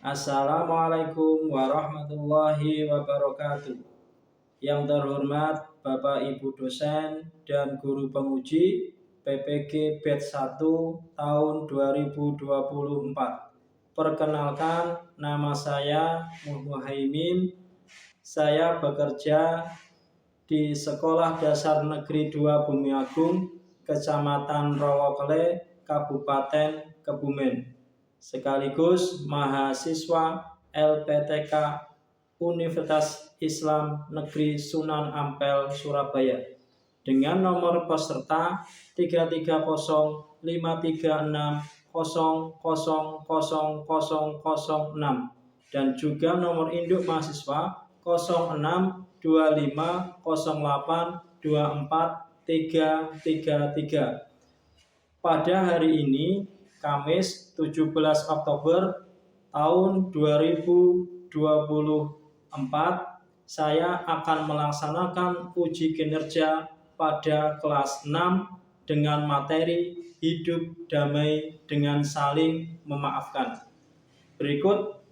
Assalamualaikum warahmatullahi wabarakatuh. Yang terhormat Bapak Ibu dosen dan guru penguji PPG Batch 1 tahun 2024. Perkenalkan, nama saya Muhaimin. Saya bekerja di Sekolah Dasar Negeri 2 Bumiagung, Kecamatan Rowokle, Kabupaten Kebumen, sekaligus mahasiswa LPTK Universitas Islam Negeri Sunan Ampel, Surabaya, dengan nomor peserta 33653600006 dan juga nomor induk mahasiswa 0625082433. Pada hari ini, Kamis 17 Oktober tahun 2024, saya akan melaksanakan uji kinerja pada kelas 6 dengan materi hidup damai dengan saling memaafkan. Berikut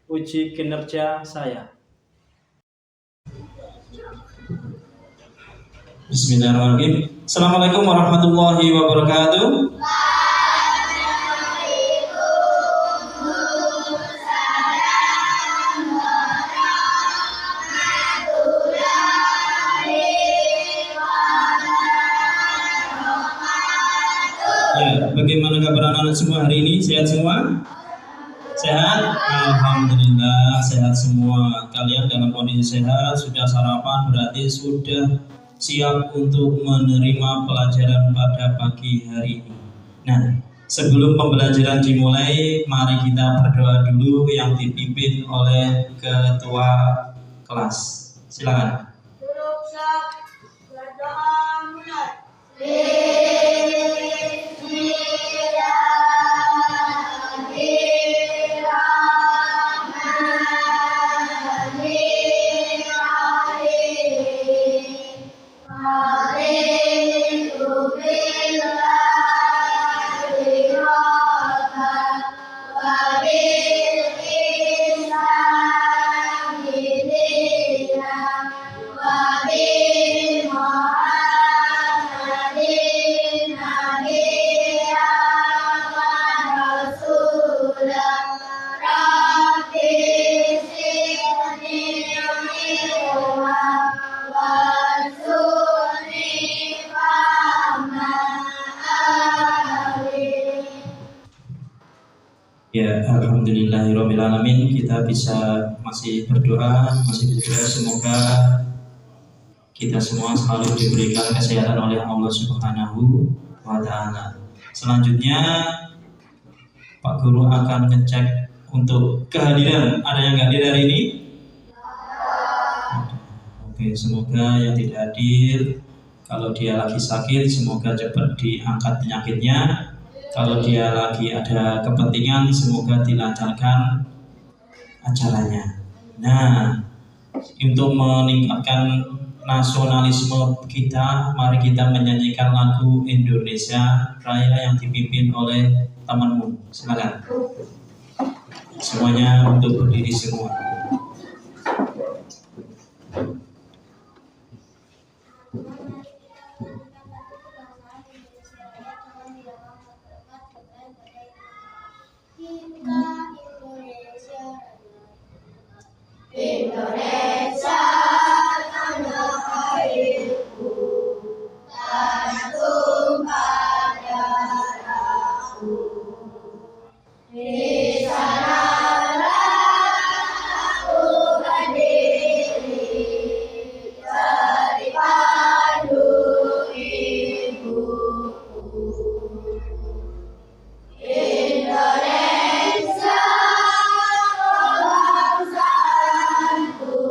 uji kinerja saya. Bismillahirrahmanirrahim. Assalamualaikum warahmatullahi wabarakatuh. Ya, bagaimana kabar anak-anak semua hari ini? Sehat semua? Sehat? Alhamdulillah sehat semua. Kalian dalam kondisi sehat, sudah sarapan, berarti sudah siap untuk menerima pelajaran pada pagi hari ini. Nah, sebelum pembelajaran dimulai, mari kita berdoa dulu yang dipimpin oleh ketua kelas. Silakan. Duduk siap, berdoa mulai. Ya, alhamdulillahirrahmanirrahim. Kita bisa masih berdoa semoga kita semua selalu diberikan kesehatan oleh Allah Subhanahu wa Ta'ala. Selanjutnya Pak Guru akan ngecek untuk kehadiran. Ada yang hadir hari ini? Oke, semoga yang tidak hadir, kalau dia lagi sakit semoga cepat diangkat penyakitnya. Kalau dia lagi ada kepentingan, semoga dilancarkan acaranya. Nah, untuk meningkatkan nasionalisme kita, mari kita menyanyikan lagu Indonesia Raya yang dipimpin oleh temanmu. Silakan. Semuanya untuk berdiri semua. Indonesia tanah airku, tanah tumpah darahku. Di sanalah aku berdiri, jadi pandu ibuku. Indonesia, bangsaku.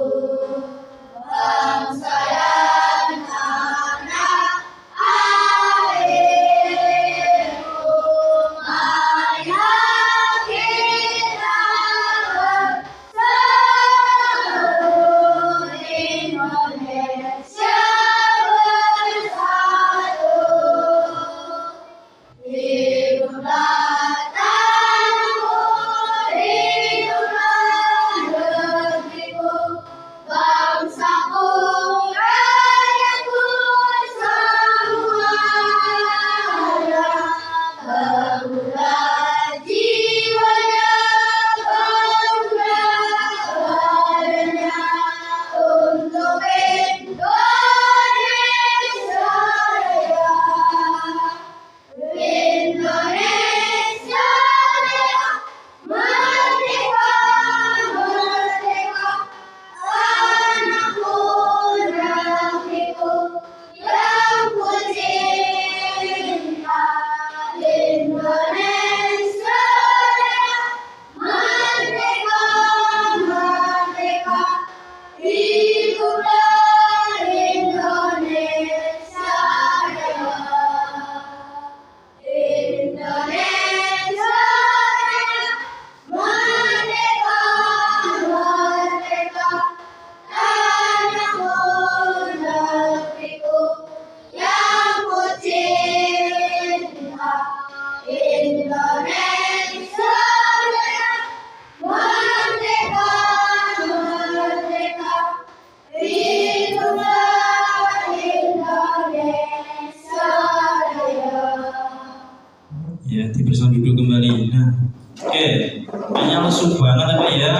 Kayaknya lesu banget apa ya?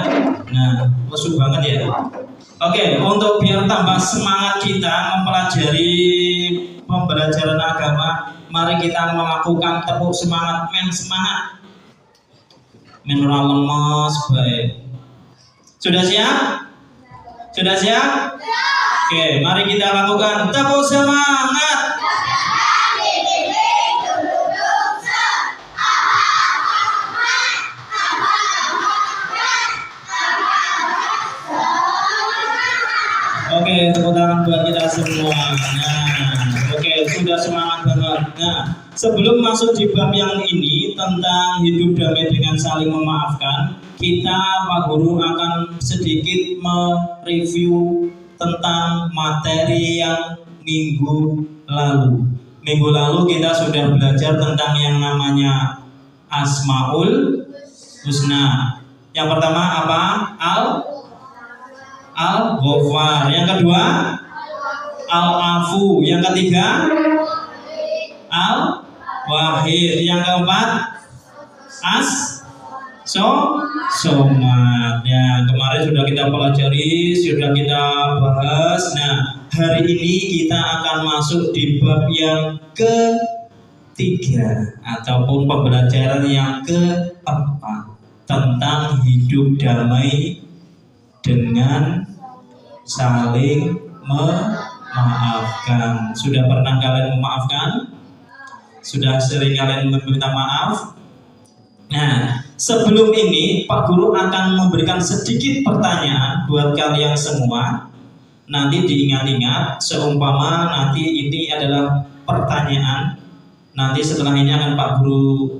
Nah, lesu banget ya. Oke, untuk biar tambah semangat kita mempelajari pembelajaran agama, mari kita melakukan tepuk semangat, semangat. Ora lemes baik. Sudah siap? Sudah siap? Oke, mari kita lakukan tepuk semangat. Oke, tepuk tangan buat kita semua. Nah, oke, sudah semangat banget. Nah, sebelum masuk di bab yang ini tentang hidup damai dengan saling memaafkan, kita Pak Guru akan sedikit mereview tentang materi yang minggu lalu. Minggu lalu kita sudah belajar tentang yang namanya Asmaul Husna. Yang pertama apa? Al-Ghafar. Yang kedua Al-Afu. Yang ketiga Al-Wahid. Yang keempat As-Somad. Ya, kemarin sudah kita pelajari, sudah kita bahas. Nah, hari ini kita akan masuk di bab yang ketiga ataupun pembelajaran yang keempat tentang hidup damai dengan saling memaafkan. Sudah pernah kalian memaafkan? Sudah sering kalian meminta maaf? Nah, sebelum ini Pak Guru akan memberikan sedikit pertanyaan buat kalian semua. Nanti diingat-ingat, seumpama nanti ini adalah pertanyaan. Nanti setelah ini akan Pak Guru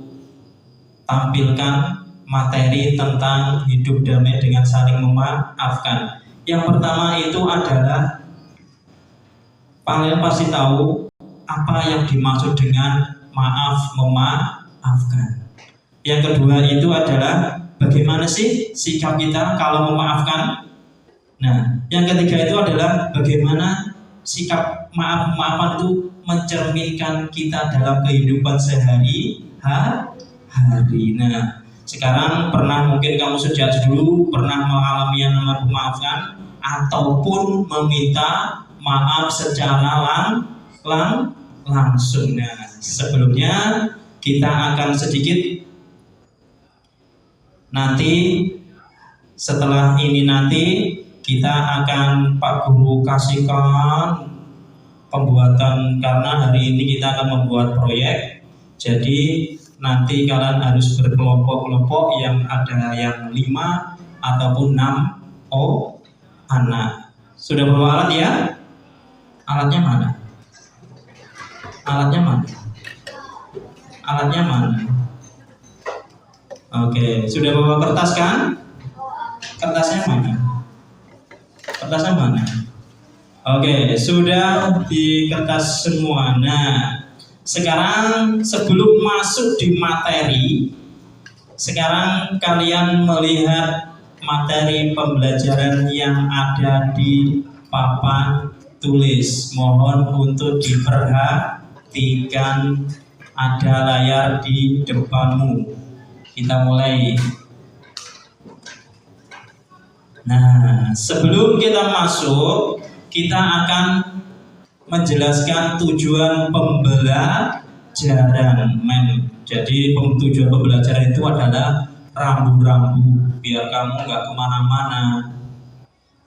tampilkan materi tentang hidup damai dengan saling memaafkan. Yang pertama itu adalah kalian pasti tahu apa yang dimaksud dengan memaafkan. Yang kedua itu adalah bagaimana sih sikap kita kalau memaafkan. Nah, yang ketiga itu adalah bagaimana sikap maafan itu mencerminkan kita dalam kehidupan sehari-hari. Nah, sekarang pernah mungkin kamu sejak dulu pernah mengalami yang namanya memaafkan ataupun meminta maaf secara langsung. Nah, sebelumnya kita akan sedikit nanti setelah ini nanti kita akan Pak Guru kasihkan pembuatan, karena hari ini kita akan membuat proyek. Jadi nanti kalian harus berkelompok-kelompok yang ada yang 5 ataupun 6 anak. Sudah bawa alat ya? Alatnya mana? Alatnya mana? Oke, sudah bawa kertas kan? Kertasnya mana? Oke, sudah di kertas semua. Nah, sekarang sebelum masuk di materi, sekarang kalian melihat materi pembelajaran yang ada di papan tulis. Mohon untuk diperhatikan, ada layar di depanmu. Kita mulai. Nah, sebelum kita masuk, kita akan menjelaskan tujuan pembelajaran. Jadi tujuan pembelajaran itu adalah rambu-rambu biar kamu nggak kemana-mana,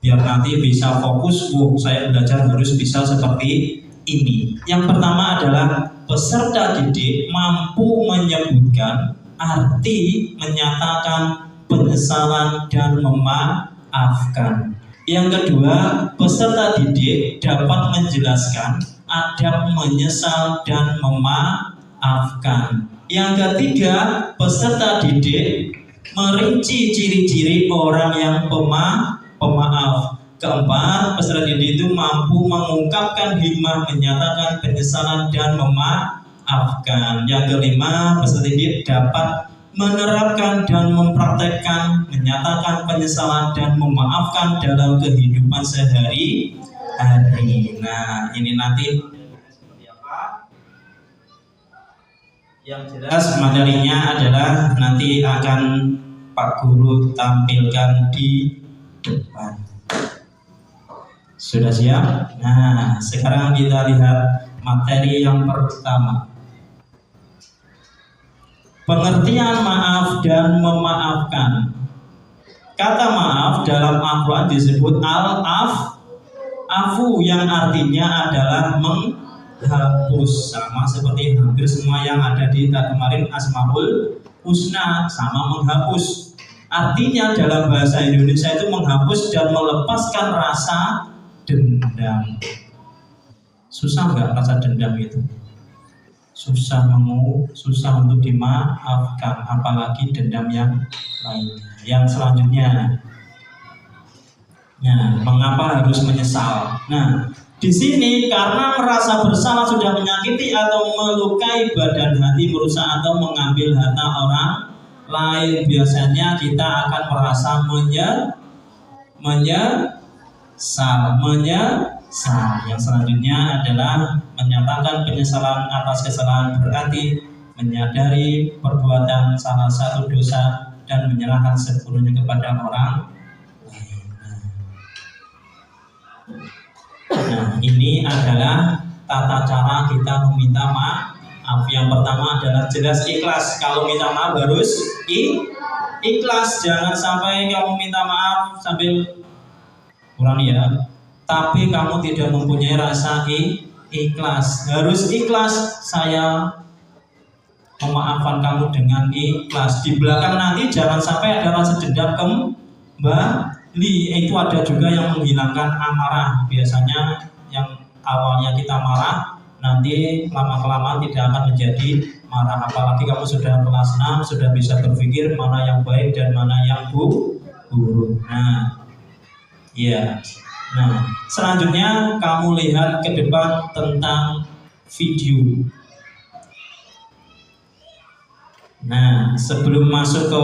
biar nanti bisa fokus. Saya belajar harus bisa seperti ini. Yang pertama adalah peserta didik mampu menyebutkan arti, menyatakan penyesalan dan memaafkan. Yang kedua, peserta didik dapat menjelaskan adab menyesal dan memaafkan. Yang ketiga, peserta didik merinci ciri-ciri orang yang pemaaf. Keempat, peserta didik itu mampu mengungkapkan hikmah, menyatakan penyesalan dan memaafkan. Yang kelima, peserta didik dapat menerapkan dan mempraktekkan, menyatakan penyesalan dan memaafkan dalam kehidupan sehari-hari. Nah, ini nanti yang jelas materinya adalah nanti akan Pak Guru tampilkan di depan. Sudah siap? Nah, sekarang kita lihat materi yang pertama. Pengertian maaf dan memaafkan. Kata maaf dalam Al-Quran disebut afu yang artinya adalah menghapus, sama seperti hampir semua yang ada di kemarin Asmaul Husna, sama menghapus. Artinya dalam bahasa Indonesia itu menghapus dan melepaskan rasa dendam. Susah nggak rasa dendam itu? Susah susah untuk dimaafkan, apalagi dendam yang lainnya. Yang selanjutnya, nah, mengapa harus menyesal? Nah, di sini karena merasa bersalah sudah menyakiti atau melukai badan hati, merusak atau mengambil harta orang lain, biasanya kita akan merasa menyesal. Yang selanjutnya adalah menyatakan penyesalan atas kesalahan, berarti menyadari perbuatan salah satu dosa dan menyerahkan sepenuhnya kepada orang lain. Nah, ini adalah tata cara kita meminta maaf. Yang pertama adalah jelas ikhlas. Kalau minta maaf harus ikhlas. Jangan sampai kamu minta maaf sambil kurang ya, tapi kamu tidak mempunyai rasa ikhlas. Harus ikhlas. Saya memaafkan kamu dengan ikhlas. Di belakang nanti jangan sampai ada rasa dendam kembali. Itu ada juga yang menghilangkan amarah. Biasanya yang awalnya kita marah, nanti lama-kelamaan tidak akan menjadi marah. Apalagi kamu sudah kelas 6, sudah bisa berpikir mana yang baik dan mana yang buruk. Nah, ya. Nah, selanjutnya kamu lihat ke depan tentang video. Nah, sebelum masuk ke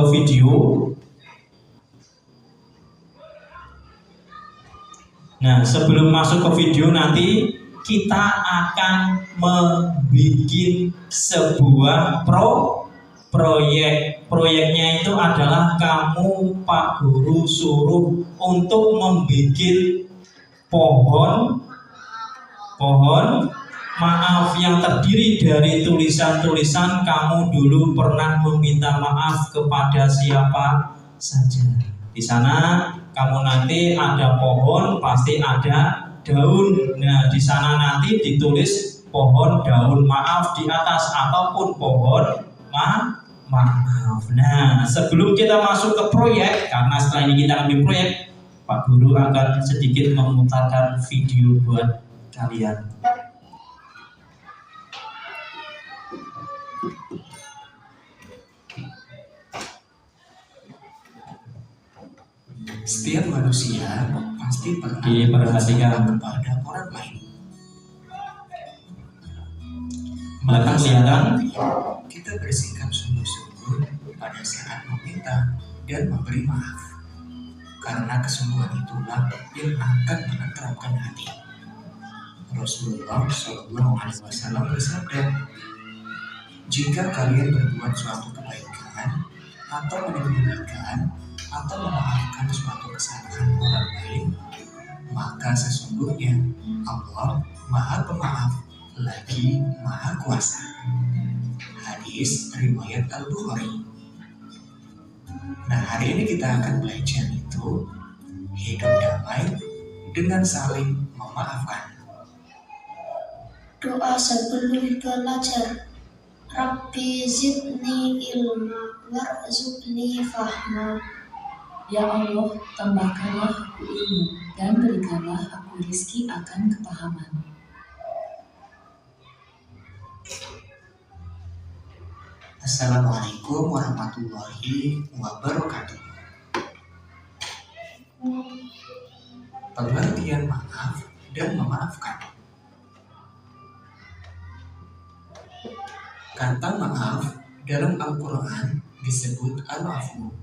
video, nanti kita akan membuat sebuah proyek. Proyeknya itu adalah kamu Pak Guru suruh untuk membuat pohon maaf yang terdiri dari tulisan-tulisan kamu dulu pernah meminta maaf kepada siapa saja. Di sana kamu nanti ada pohon, pasti ada daun. Nah, di sana nanti ditulis pohon daun maaf di atas ataupun pohon maaf. Nah, sebelum kita masuk ke proyek, karena setelah ini kita ambil proyek, Pak Guru akan sedikit memutarkan video buat kalian. Setiap manusia pasti pernah diperhatikan kepada orang lain. Maka kelihatan kita bersikap sungguh-sungguh pada saat meminta dan memberi maaf, karena kesungguhan itulah yang akan menenteramkan hati. Rasulullah SAW bersabda, jika kalian berbuat suatu kebaikan atau menyembunyikan atau memaafkan suatu kesalahan orang lain, maka sesungguhnya Allah Maha Pemaaf lagi Maha Kuasa. Hadis riwayat Al-Bukhari. Nah, hari ini kita akan belajar itu hidup damai dengan saling memaafkan. Doa sebelum belajar. Rabbi zidni ilma warzuqni fahma. Ya Allah, tambahkanlah aku ilmu dan berikanlah aku rizki akan kepahaman. Assalamualaikum warahmatullahi wabarakatuh. Pengertian maaf dan memaafkan. Kata maaf dalam Al-Quran disebut al-afu.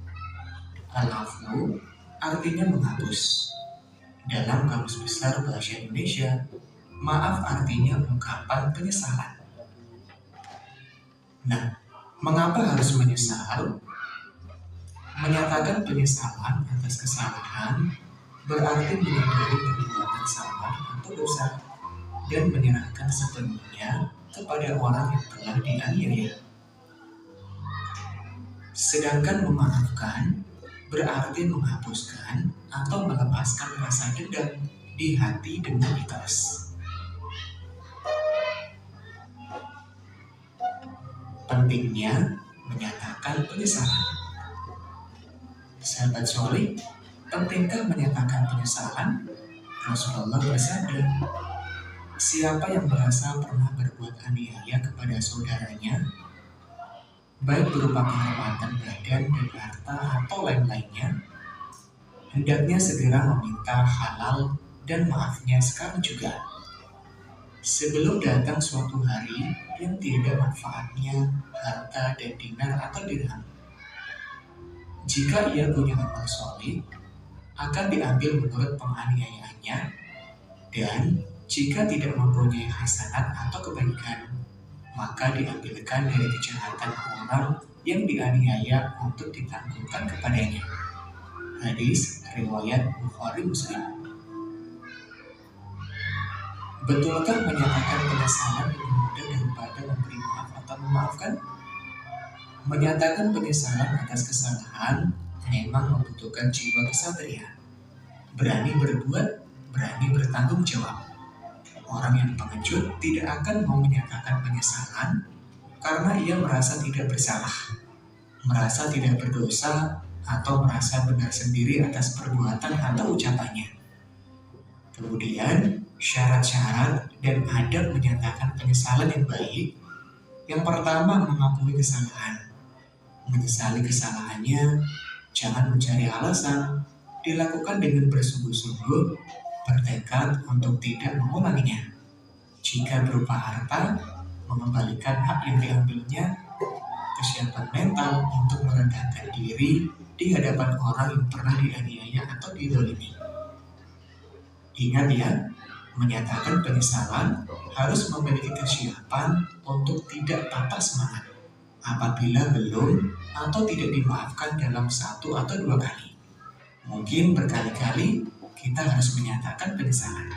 Al-afu artinya menghapus. Dalam Kamus Besar Bahasa Indonesia, maaf artinya ungkapan penyesalan. Nah, mengapa harus menyesal? Menyatakan penyesalan atas kesalahan berarti menyadari perbuatan salah atau dosa dan menyerahkan sepenuhnya kepada orang yang telah dianiaya. Sedangkan memaafkan berarti menghapuskan atau melepaskan rasa dendam di hati dengan ikhlas. Pentingnya menyatakan penyesalan. Sahabat soleh, pentingkah menyatakan penyesalan? Rasulullah bersabda, siapa yang merasa pernah berbuat aniaya kepada saudaranya, baik berupa kehormatan badan dan harta atau lain-lainnya, hendaknya segera meminta halal dan maafnya sekarang juga, sebelum datang suatu hari yang tidak manfaatnya harta dan dinar atau dirham. Jika ia punya amal soleh, akan diambil menurut penganiayaannya, dan jika tidak mempunyai hasanat atau kebaikan, maka diambilkan dari kejahatan orang yang dianiaya untuk ditanggungkan kepadanya. Hadis riwayat Bukhari Muslim. Betulkah menyatakan penyesalan lebih mudah daripada memberi maaf atau memaafkan? Menyatakan penyesalan atas kesalahan memang membutuhkan jiwa kesatria, berani berbuat, berani bertanggung jawab. Orang yang pengecut tidak akan mau menyatakan penyesalan karena ia merasa tidak bersalah, merasa tidak berdosa, atau merasa benar sendiri atas perbuatan atau ucapannya. Kemudian, syarat-syarat dan adab menyatakan penyesalan yang baik. Yang pertama, mengakui kesalahan. Menyesali kesalahannya, jangan mencari alasan, dilakukan dengan bersungguh-sungguh, bertekad untuk tidak mengulanginya. Jika berupa harta, mengembalikan hak yang diambilnya, kesiapan mental untuk merendahkan diri di hadapan orang yang pernah dianiaya atau dizalimi. Ingat ya, menyatakan penyesalan harus memiliki kesiapan untuk tidak patah semangat apabila belum atau tidak dimaafkan dalam 1 atau 2 kali. Mungkin berkali-kali kita harus menyatakan penyesalan.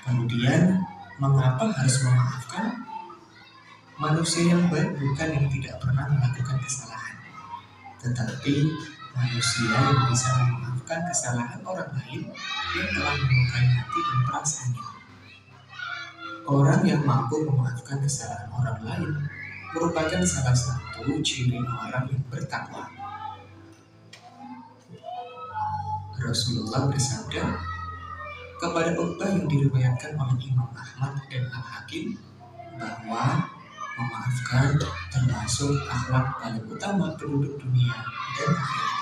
Kemudian, mengapa harus memaafkan? Manusia yang baik bukan yang tidak pernah melakukan kesalahan, tetapi manusia yang bisa memaafkan kesalahan orang lain yang telah melukai hati dan perasaannya. Orang yang mampu memaafkan kesalahan orang lain merupakan salah satu ciri orang yang bertakwa. Rasulullah bersabda kepada Uqbah yang diriwayatkan oleh Imam Ahmad dan Al-Hakim bahwa memaafkan termasuk akhlak paling utama penduduk dunia dan akhirat.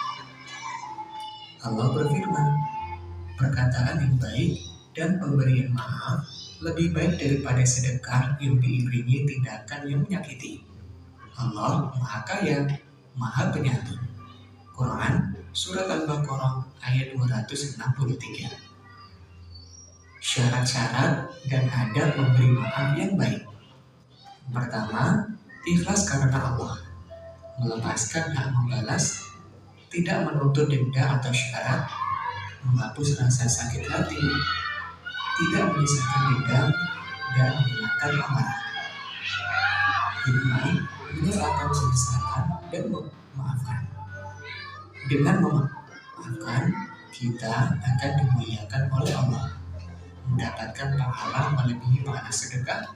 Allah berfirman, perkataan yang baik dan pemberian maaf lebih baik daripada sedekah yang diiringi tindakan yang menyakiti. Allah Maha Kaya, Maha Penyantun. Quran Surat Al-Baqarah ayat 263. Syarat-syarat dan adab memberi maaf yang baik. Pertama, ikhlas karena Allah, melepaskan hak membalas, tidak menuntut denda atau syarat, menghapus rasa sakit hati, tidak menyisakan dendam, dan menghilangkan amarah. Hikmah menyerahkan penyesalan dan memaafkan. Dengan memaafkan, kita akan dimuliakan oleh Allah, mendapatkan pahala melebihi pahala sedekah,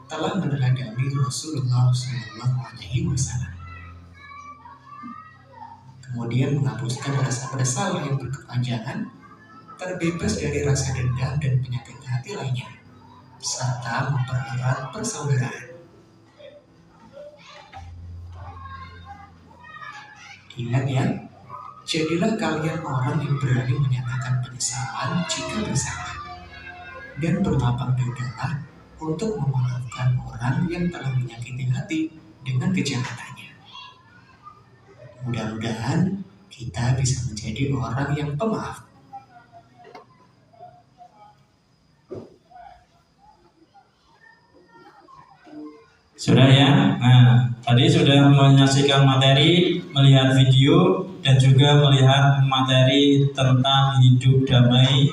telah meneladani Rasulullah SAW. Kemudian menghapuskan rasa bersalah yang berkepanjangan, terbebas dari rasa dendam dan penyakit hati lainnya, serta mempererat persaudaraan. Ingat ya, jadilah kalian orang yang berani menyatakan penyesalan jika bersalah, dan berlapang dadalah untuk memaafkan orang yang telah menyakiti hati dengan kejahatannya. Mudah-mudahan kita bisa menjadi orang yang pemaaf. Sudah ya? Nah, Tadi sudah menyaksikan materi, melihat video, dan juga melihat materi tentang hidup damai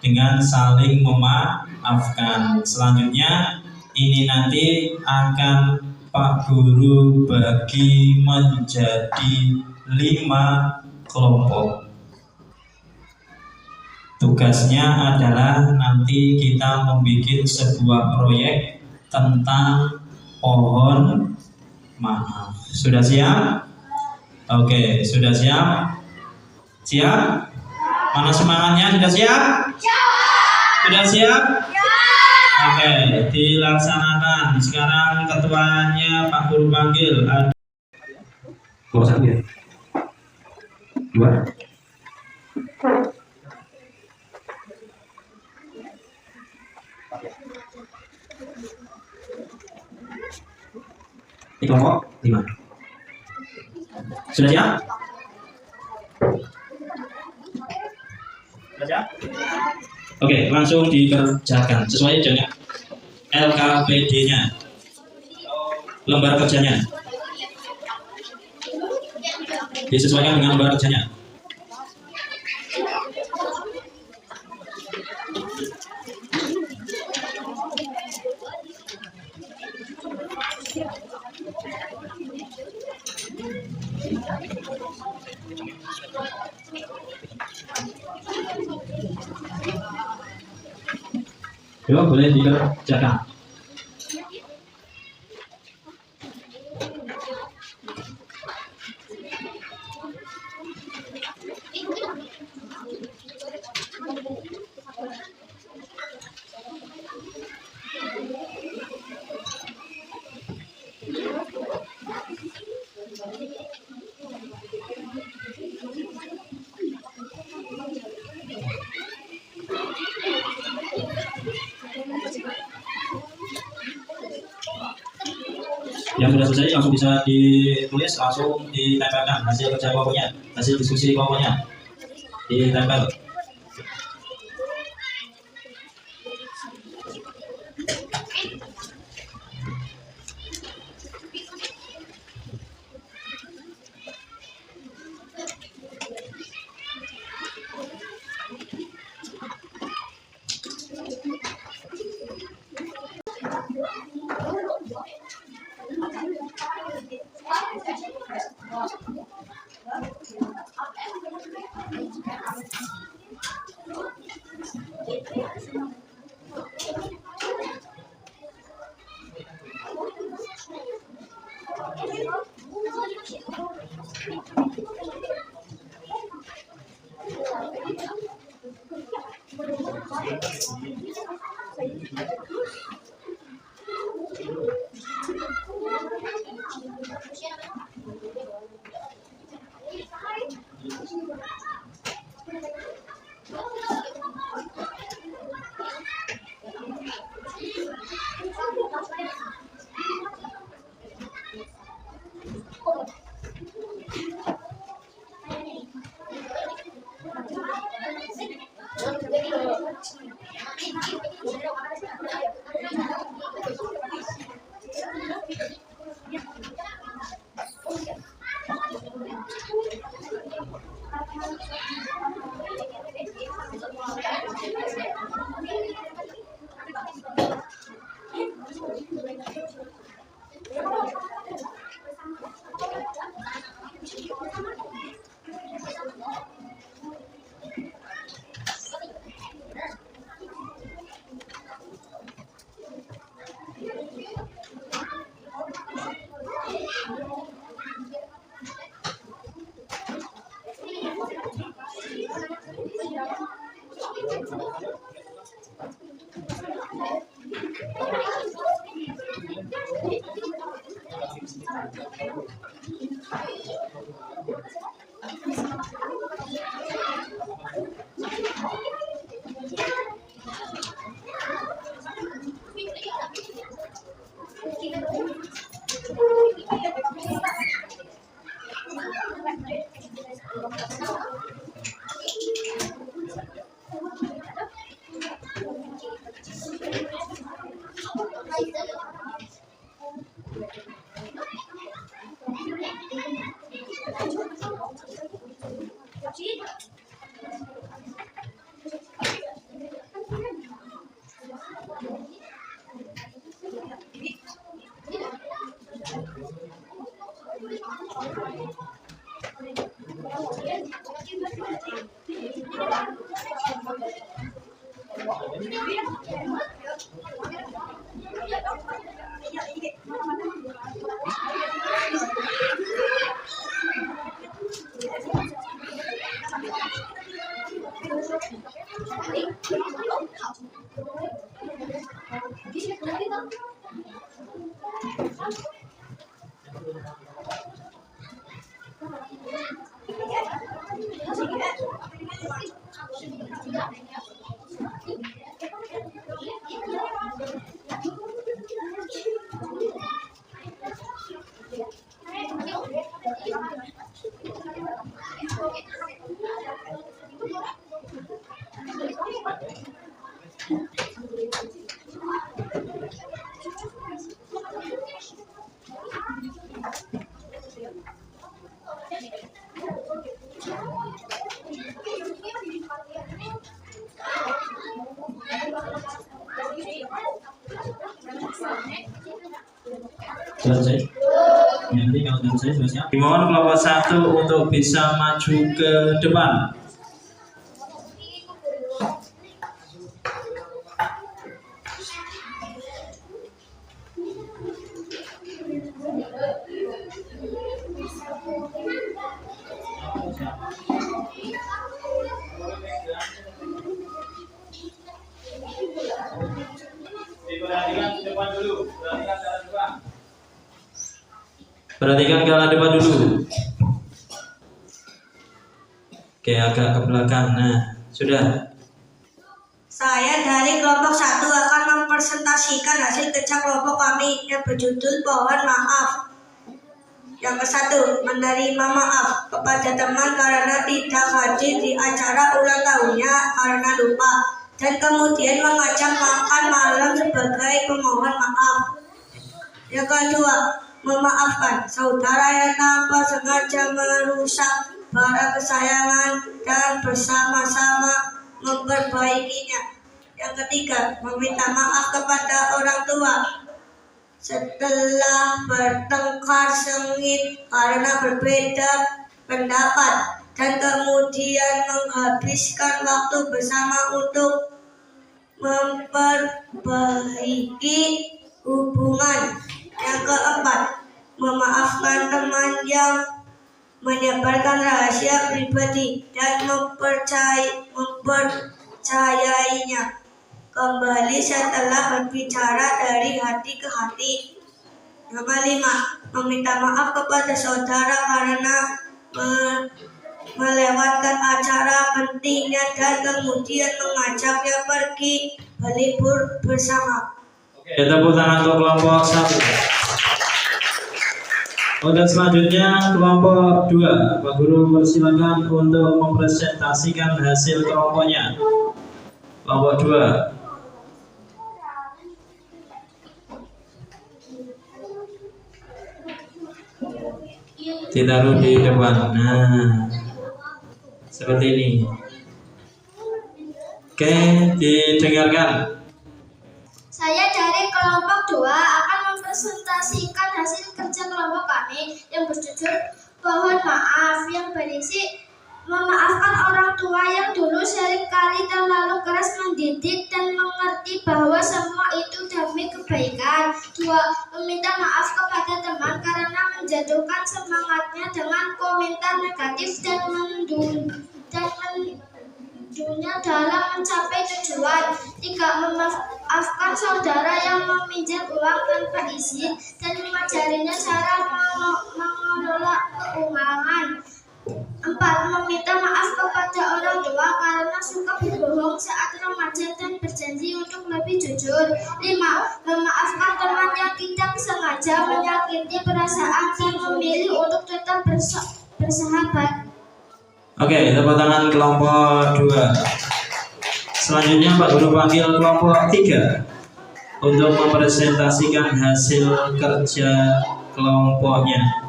dengan saling memaafkan. Selanjutnya, ini nanti akan Pak Guru bagi menjadi 5 kelompok. Tugasnya adalah nanti kita membuat sebuah proyek tentang pohon maaf. Sudah siap? Oke, sudah siap? Siap? Mana semangatnya? Sudah siap? Sudah siap? Oke, dilaksanakan. Sekarang ketuanya Pak Guru panggil. Satu ya? 2. Ini kelompok 5. Sudah siap? Sudah siap? Oke, langsung dikerjakan sesuai dengan LKPD-nya, lembar kerjanya. Disesuaikan dengan lembar kerjanya. Yo, boleh dikerjakan. Yang sudah selesai langsung bisa ditulis, langsung ditempelkan hasil kerja kelompoknya, hasil diskusi kelompoknya ditempel. Selesai. Nanti kalau selesai sudah siap. Dimohon kelompok 1 untuk bisa maju ke depan. Perhatikan ke arah depan dulu. Oke, agak ke belakang. Nah, sudah. Saya dari kelompok 1 akan mempresentasikan hasil kerja kelompok kami yang berjudul Pohon Maaf. Yang ke-1, menerima maaf kepada teman karena tidak hadir di acara ulang tahunnya karena lupa, dan kemudian mengajak makan malam sebagai pemohon maaf. Yang kedua, memaafkan saudara yang tanpa sengaja merusak barang kesayangan dan bersama-sama memperbaikinya. Yang ketiga, meminta maaf kepada orang tua setelah bertengkar sengit karena berbeda pendapat dan kemudian menghabiskan waktu bersama untuk memperbaiki hubungan. Yang keempat, memaafkan teman yang menyebarkan rahasia pribadi dan mempercayainya kembali setelah berbicara dari hati ke hati. Yang kelima, meminta maaf kepada saudara karena melewatkan acara pentingnya dan kemudian mengajaknya pergi berlibur bersama. Oke, tepuk tangan untuk kelompok 1. Untuk selanjutnya kelompok 2, Pak Guru persilakan untuk mempresentasikan hasil kelompoknya. Kelompok 2. Ditaruh di depan. Nah, seperti ini. Oke, didengarkan. Saya dari kelompok 2 akan mempresentasikan hasil kerja kelompok kami yang berjudul Pohon Maaf, yang berisi memaafkan orang tua yang dulu seringkali terlalu keras mendidik dan mengerti bahwa semua itu demi kebaikan. 2. Meminta maaf kepada teman karena menjatuhkan semangatnya dengan komentar negatif dan mendunya dalam mencapai tujuan. 3. Memaafkan saudara yang meminjam uang tanpa izin dan mengajarinya cara mengelola keuangan. 4. Meminta maaf kepada orang tua karena suka berbohong saat remaja dan berjanji untuk lebih jujur. 5. Memaafkan teman yang tidak sengaja menyakiti perasaan dan memilih untuk tetap bersahabat. Oke, tepuk tangan kelompok 2. Selanjutnya Pak Guru panggil kelompok 3 untuk mempresentasikan hasil kerja kelompoknya.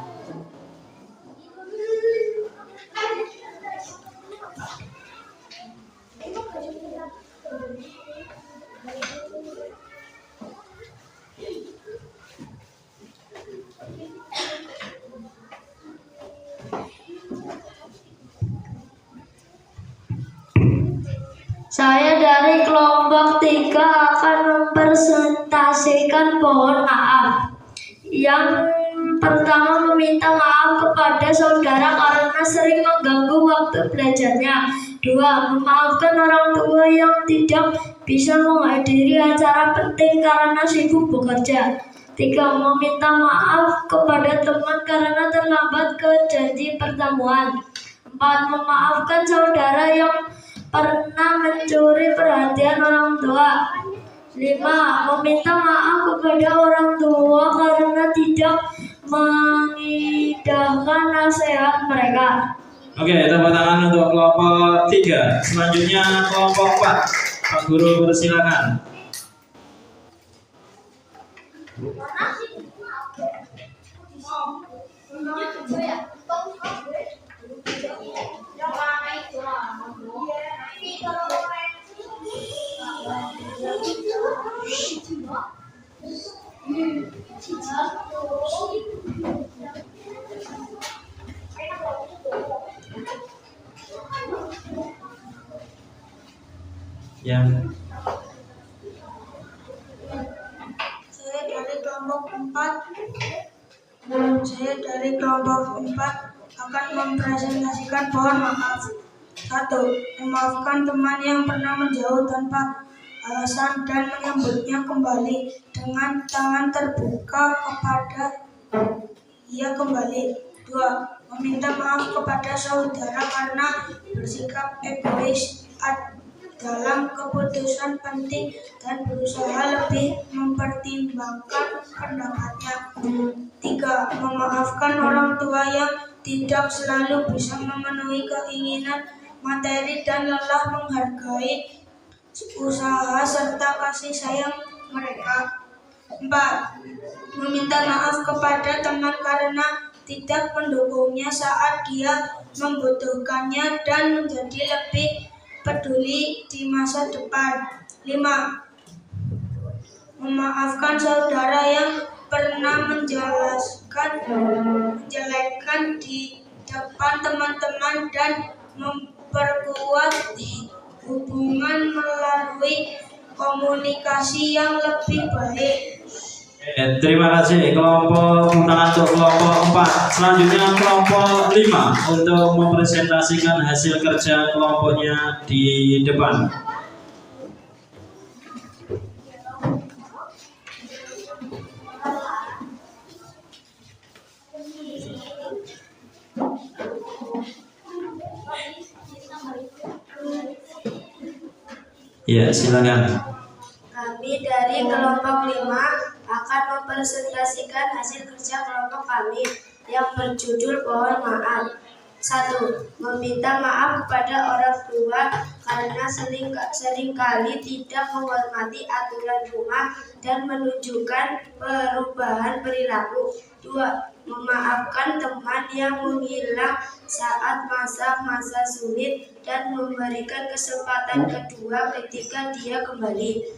Saya dari kelompok 3 akan mempresentasikan pohon maaf. Yang pertama, meminta maaf kepada saudara karena sering mengganggu waktu belajarnya. 2. Memaafkan orang tua yang tidak bisa menghadiri acara penting karena sibuk bekerja. 3. Meminta maaf kepada teman karena terlambat ke janji pertemuan. 4. Memaafkan saudara yang pernah mencuri perhatian orang tua. 5. Meminta maaf kepada orang tua karena tidak mengindahkan nasihat mereka. Oke, tepuk tangan untuk kelompok 3. Selanjutnya kelompok 4. Pak Guru persilakan. Ya. Saya dari kelompok 4 akan mempresentasikan pohon maaf. 1. Memaafkan teman yang pernah menjauh tanpa alasan dan menyambutnya kembali dengan tangan terbuka kepada ia kembali. 2. Meminta maaf kepada saudara karena bersikap egois dalam keputusan penting dan berusaha lebih mempertimbangkan pendapatnya. 3. Memaafkan orang tua yang tidak selalu bisa memenuhi keinginan materi dan lelah menghargai usaha serta kasih sayang mereka. 4. Meminta maaf kepada teman karena tidak mendukungnya saat dia membutuhkannya dan menjadi lebih peduli di masa depan. 5. Memaafkan saudara yang pernah menjelekkan di depan teman-teman dan memperkuat hubungan melalui komunikasi yang lebih baik. Terima kasih kelompok untuk kelompok 4. Selanjutnya kelompok 5 untuk mempresentasikan hasil kerja kelompoknya di depan. Ya, silakan. Kami dari kelompok 5 akan mempresentasikan hasil kerja kelompok kami yang berjudul pohon maaf. 1. Meminta maaf kepada orang tua karena seringkali tidak menghormati aturan rumah dan menunjukkan perubahan perilaku. 2. Memaafkan teman yang menghilang saat masa-masa sulit dan memberikan kesempatan kedua ketika dia kembali.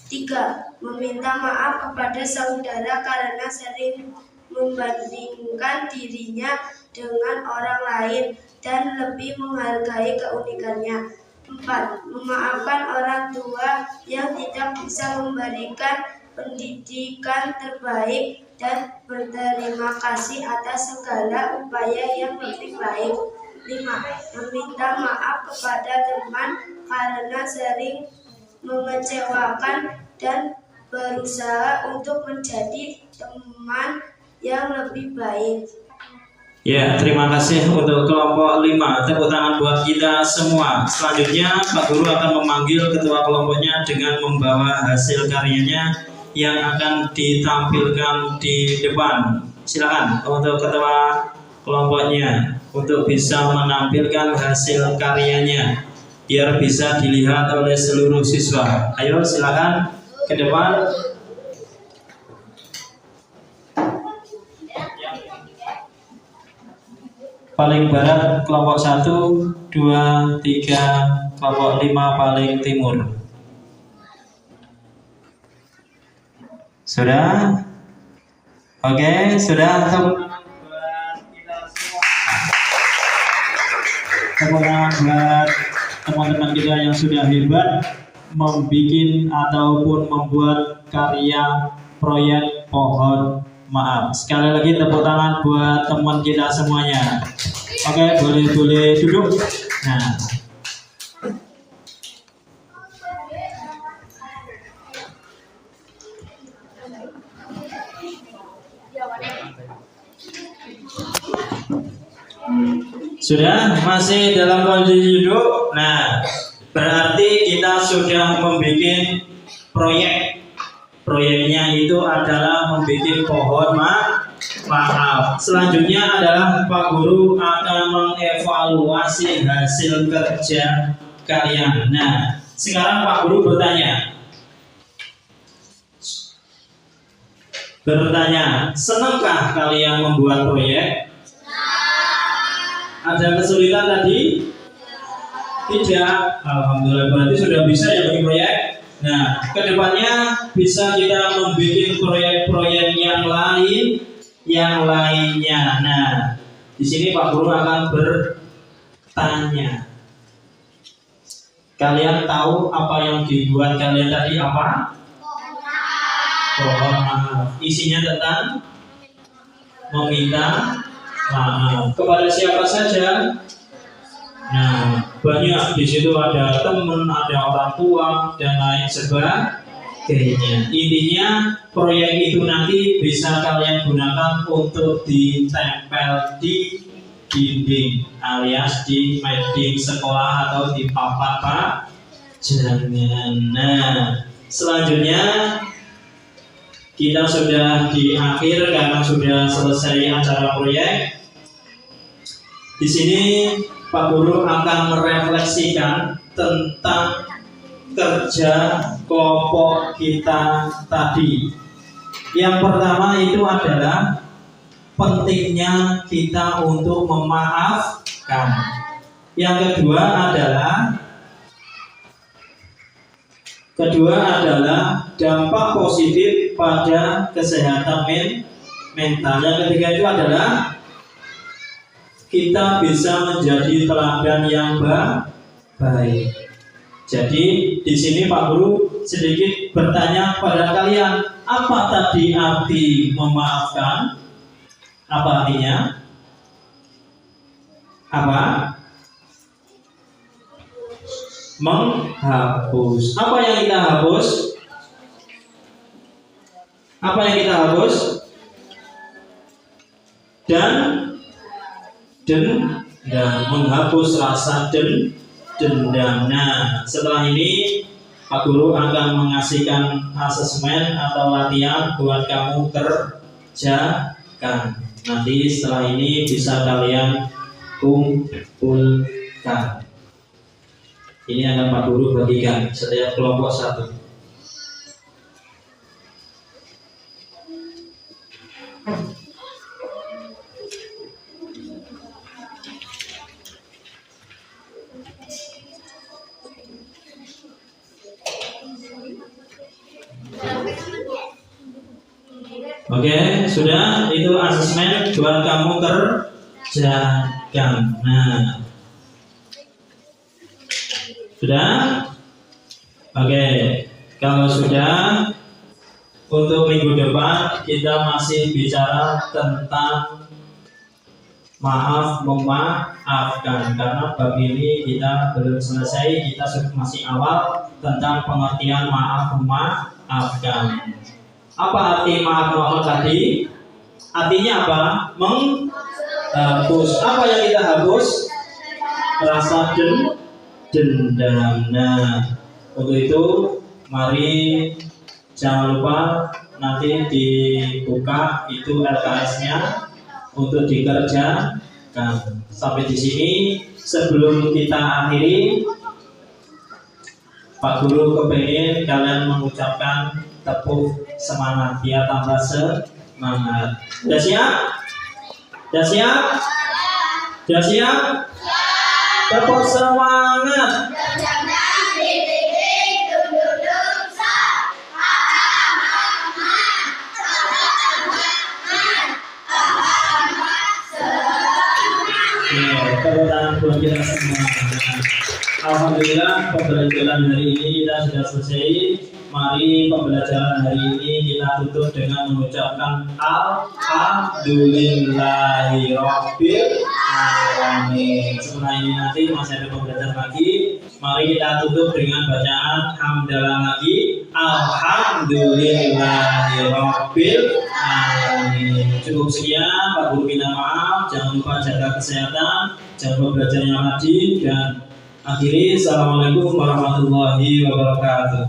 3. Meminta maaf kepada saudara karena sering membandingkan dirinya dengan orang lain dan lebih menghargai keunikannya. 4. Memaafkan orang tua yang tidak bisa memberikan pendidikan terbaik dan berterima kasih atas segala upaya yang lebih baik. 5. Meminta maaf kepada teman karena sering mengecewakan dan berusaha untuk menjadi teman yang lebih baik. Ya, terima kasih untuk kelompok 5. Tepuk tangan buat kita semua. Selanjutnya Pak Guru akan memanggil ketua kelompoknya dengan membawa hasil karyanya yang akan ditampilkan di depan. Silakan untuk ketua kelompoknya untuk bisa menampilkan hasil karyanya biar bisa dilihat oleh seluruh siswa. Ayo silakan ke depan. Paling barat kelompok 1, 2, 3, kelompok 5 paling timur. Sudah? Oke, sudah. Tepuk tangan buat teman-teman kita yang sudah hebat membikin ataupun membuat karya proyek pohon maaf. Sekali lagi tepuk tangan buat teman kita semuanya. Oke, boleh duduk. Nah, sudah masih dalam kondisi duduk. Nah, berarti kita sudah membuat proyeknya itu adalah membuat pohon maaf. Selanjutnya adalah Pak Guru akan mengevaluasi hasil kerja kalian. Nah, sekarang Pak Guru bertanya, senangkah kalian membuat proyek? Ada kesulitan tadi? Tidak. Alhamdulillah, berarti sudah bisa ya bikin proyek. Nah, kedepannya bisa kita membuat proyek-proyek yang lainnya. Nah, di sini Pak Guru akan bertanya. Kalian tahu apa yang dibuat kalian tadi apa? Pohon maaf. Isinya tentang meminta maaf kepada siapa saja. Nah, banyak di situ, ada teman, ada orang tua dan lain sebagainya. Intinya proyek itu nanti bisa kalian gunakan untuk ditempel di dinding alias di mading sekolah atau di papan pajangan. Nah, selanjutnya kita sudah di akhir karena sudah selesai acara proyek. Di sini Pak Guru akan merefleksikan tentang kerja kelompok kita tadi. Yang pertama itu adalah pentingnya kita untuk memaafkan. Yang kedua adalah dampak positif pada kesehatan mental. Yang ketiga itu adalah kita bisa menjadi teladan yang baik. Jadi di sini Pak Guru sedikit bertanya pada kalian, apa tadi arti memaafkan? Apa artinya? Apa? Menghapus. Apa yang kita hapus? Apa yang kita hapus? Dendam, menghapus rasa dendam. Nah, setelah ini Pak Guru akan mengasihkan asesmen atau latihan buat kamu kerjakan. Nanti setelah ini bisa kalian kumpulkan. Ini akan Pak Guru bagikan setiap kelompok satu. Oke, sudah, itu asesmen buat kamu kerjakan. Nah, sudah? Oke, kalau sudah, untuk minggu depan kita masih bicara tentang memaafkan, karena bab ini kita belum selesai, kita masih awal tentang pengertian memaafkan. Apa arti maaf tadi? Artinya apa? Menghapus. Apa yang kita hapus? Rasa dendam. Nah, untuk itu mari jangan lupa nanti dibuka itu LKS-nya untuk dikerjakan. Sampai di sini sebelum kita akhiri, Pak Guru kepengen kalian mengucapkan tepuk semangat biar tambah semangat. Sudah siap? Sudah siap? Sudah siap? Tepuk semangat. Tepuk tangan buat kita semua. Alhamdulillah pembelajaran hari ini kita sudah selesai. Mari pembelajaran hari ini kita tutup dengan mengucapkan Alhamdulillahirabbil alamin. Setelah ini nanti masih ada pembelajaran lagi. Mari kita tutup dengan bacaan hamdalah lagi. Alhamdulillahirabbil alamin. Cukup sekian, Pak Guru minta maaf. Jangan lupa jaga kesehatan, jangan lupa belajar yang rajin, dan akhiri assalamualaikum warahmatullahi wabarakatuh.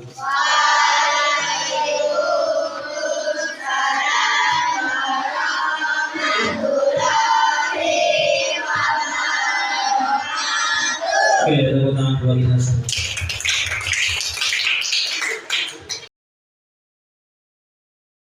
Oke, tepuk tangan buat kita semua.